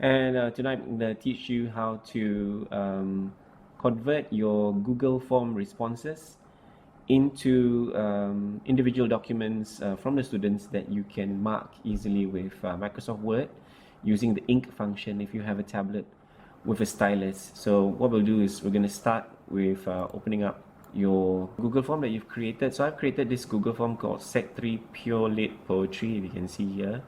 And tonight I'm going to teach you how to convert your Google form responses into individual documents from the students that you can mark easily with Microsoft Word using the ink function if you have a tablet with a stylus. So what we'll do is we're going to start with opening up your Google form that you've created. So I've created this Google form called Sec 3 Pure Lit Poetry, if you can see here.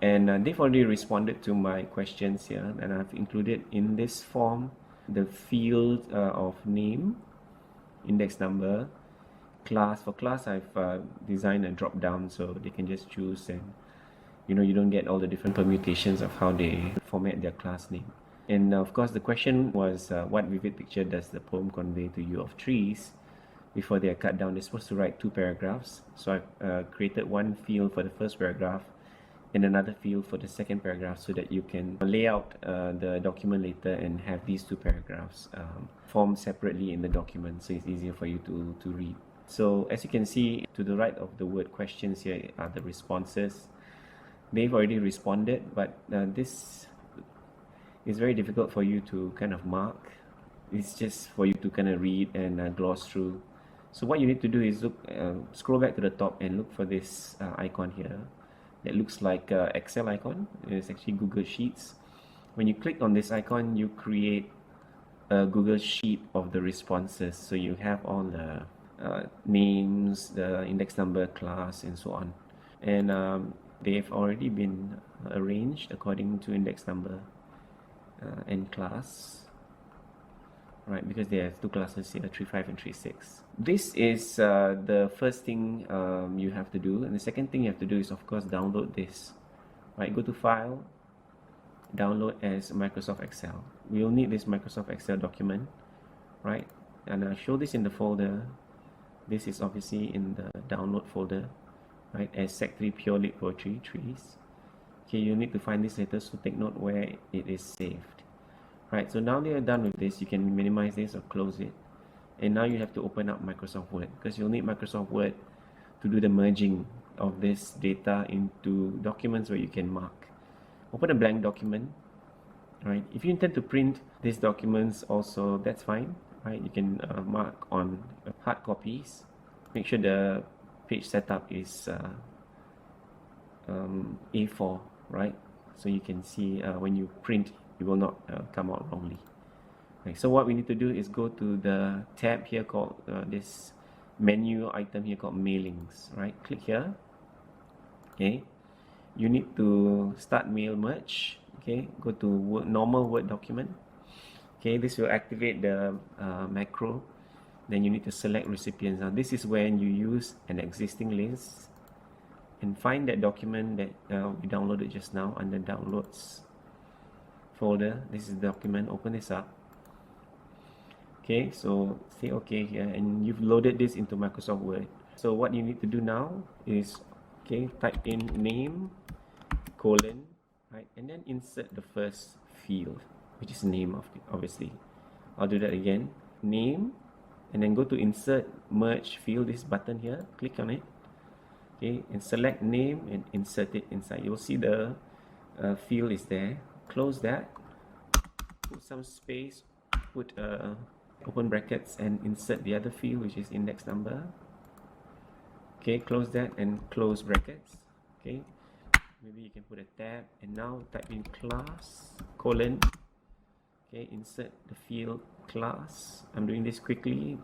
And they've already responded to my questions here, and I've included in this form the field of name, index number, class. For class, I've designed a drop down so they can just choose, and you don't get all the different permutations of how they format their class name. And of course, the question was, what vivid picture does the poem convey to you of trees? Before they are cut down, they're supposed to write 2 paragraphs. So I've created one field for the first paragraph and another field for the second paragraph so that you can lay out the document later and have these 2 paragraphs formed separately in the document, so it's easier for you to read. So as you can see, to the right of the word questions here are the responses. They've already responded, but this is very difficult for you to kind of mark. It's just for you to kind of read and gloss through. So what you need to do is scroll back to the top and look for this icon here. It looks like an Excel icon. It's actually Google Sheets. When you click on this icon, you create a Google Sheet of the responses. So you have all the names, the index number, class, and so on. And they've already been arranged according to index number and class. Right, because they have 2 classes here, 3.5 and 3.6. This is the first thing you have to do, and the second thing you have to do is, of course, download this. Right, go to File, download as Microsoft Excel. We will need this Microsoft Excel document, right? And I'll show this in the folder. This is obviously in the download folder, right? As Sec 3 Pure Lit Poetry Trees. Okay, you need to find this later, so take note where it is saved. Right, so now that you're done with this, you can minimize this or close it. And now you have to open up Microsoft Word, because you'll need Microsoft Word to do the merging of this data into documents where you can mark. Open a blank document. Right, if you intend to print these documents also, that's fine. Right, you can mark on hard copies. Make sure the page setup is A4, right? So you can see when you print, it will not come out wrongly. Right, so what we need to do is go to the tab here called this menu item here called mailings. Right, click here. Okay, you need to start mail merge. Okay, go to normal Word document. Okay, this will activate the macro. Then you need to select recipients. Now this is when you use an existing list and find that document that we downloaded just now under downloads folder. This is the document. Open this up. Okay, so say OK here, and you've loaded this into Microsoft Word. So what you need to do now is, okay, type in name, colon, right, and then insert the first field, which is name, obviously. I'll do that again. Name, and then go to insert merge field, this button here, click on it. Okay, and select name and insert it inside. You'll see the field is there. Close that, put some space, put open brackets, and insert the other field, which is index number. Okay, close that and close brackets. Okay, maybe you can put a tab, and now type in class, colon. Okay, insert the field class. I'm doing this quickly,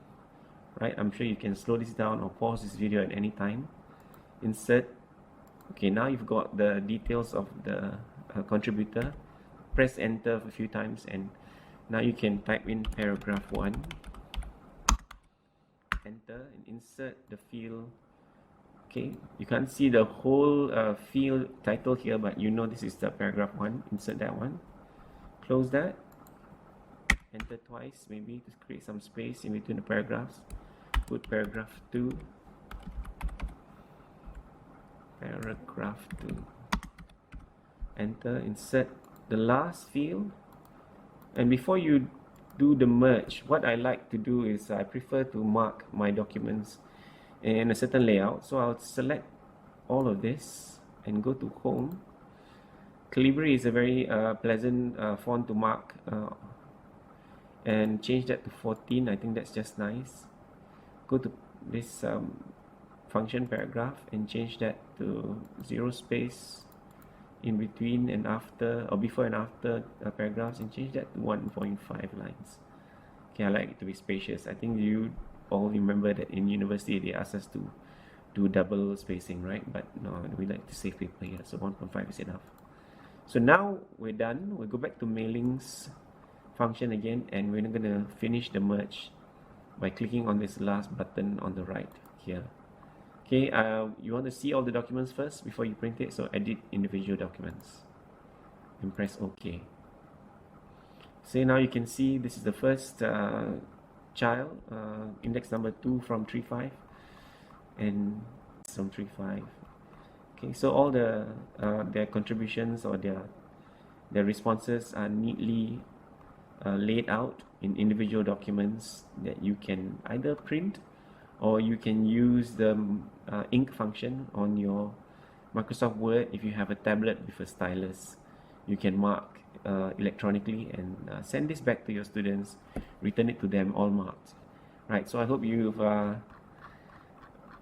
right? I'm sure you can slow this down or pause this video at any time. Insert. Okay, now you've got the details of the contributor. Press enter a few times, and now you can type in paragraph 1, enter, and insert the field. Okay, you can't see the whole field title here, but you know this is the paragraph 1. Insert that one, close that, enter twice, maybe to create some space in between the paragraphs. Put paragraph 2, paragraph 2, enter, insert the last field. And before you do the merge, what I like to do is I prefer to mark my documents in a certain layout. So I'll select all of this and go to home, Calibri is a very pleasant font to mark, and change that to 14. I think that's just nice. Go to this function paragraph and change that to 0 space in between and after, or before and after paragraphs, and change that to 1.5 lines. Okay, I like it to be spacious. I think you all remember that in university they asked us to do double spacing, right? But no, we like to save paper here, so 1.5 is enough. So now we're done. We'll go back to mailings function again, and we're going to finish the merge by clicking on this last button on the right here. Okay, you want to see all the documents first before you print it, so edit individual documents and press OK. So now you can see this is the first child, index number 2 from 3.5 and from 3.5. Okay, so all their contributions or their responses are neatly laid out in individual documents that you can either print, or you can use the ink function on your Microsoft Word. If you have a tablet with a stylus, you can mark electronically and send this back to your students, return it to them all marked. Right, so I hope you've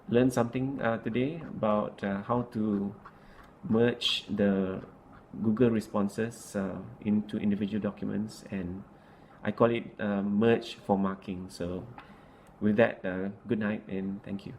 learned something today about how to merge the Google responses into individual documents, and I call it merge for marking. So with that, good night and thank you.